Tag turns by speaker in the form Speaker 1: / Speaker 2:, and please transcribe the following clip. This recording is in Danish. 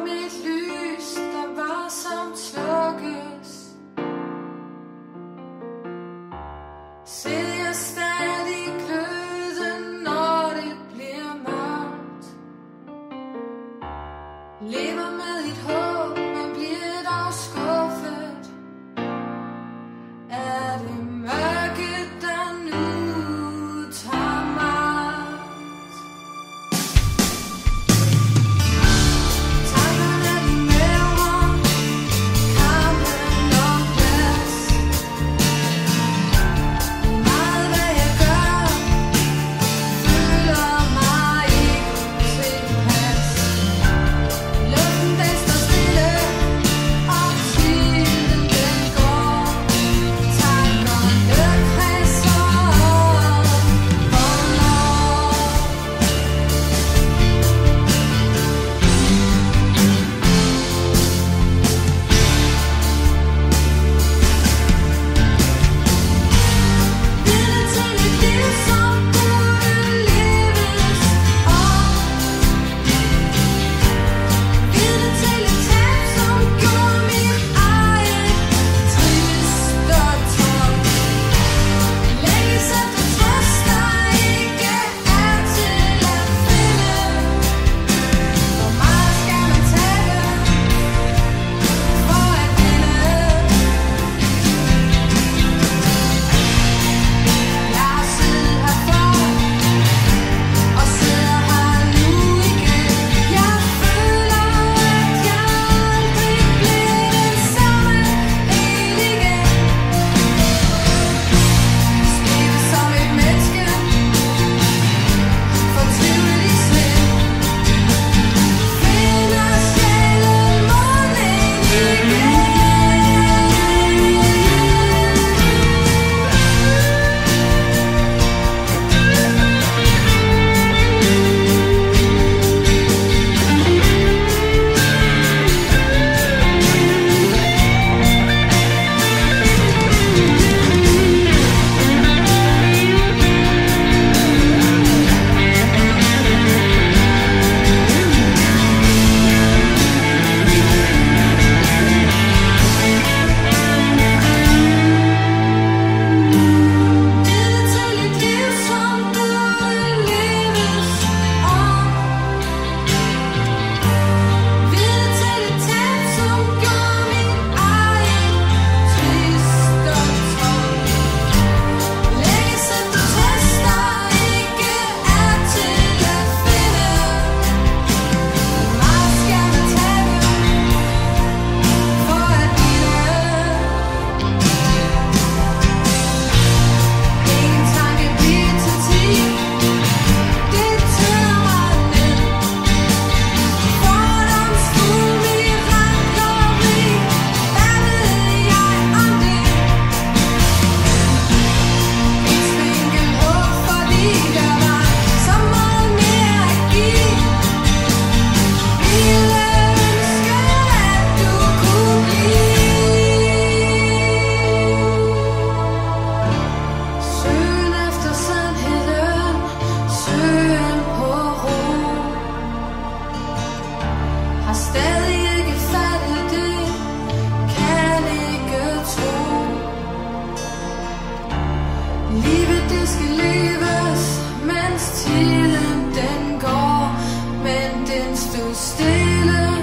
Speaker 1: et lys, der varsomt slukkes. Ser jeg stadig gløden, når det bliver mørkt. Lever med et håb, men bliver dog skuffet. Er det mørket, der nu tager magt? Tankerne de mævner, kampen om plads. Meget hvad jeg gør, føler mig ikke tilpas. Luften den står stille, og tiden den går. Tankerne kredser om hvornår. Vidne til et liv, som burde leves om. Vidne til et tab, som gjorde mit eget trist og tomt. Længes efter trøst, der ikke er til at finde. Hvor meget skal man tabe for at vinde? Jeg har siddet her før, og sidder her nu igen. Jeg føler, at jeg aldrig bliver den samme helt igen. Skriver som et menneske, fortvivlet i sind. Finder sjælen månen igen. Vidne til et liv, som burde leves om. Vidne til et tab, som gjorde mit eget trist og tomt. Længes efter trøst, der ikke er til at finde. Hvor meget skal man tabe for at vinde? Ingen tanke bliver til tid. Det tører mig ned. Fordomsfuld mirakleri. Hvad ved jeg om det? Et spinkelt håb, fordi der var så meget mere at give. Ville ønske, at du kunne blive. Søgen efter sandheden, søgen på ro. Har stadig ikke fattet det, kan ikke tro. Livet det skal leves, mens tiden den går. Men den stod stille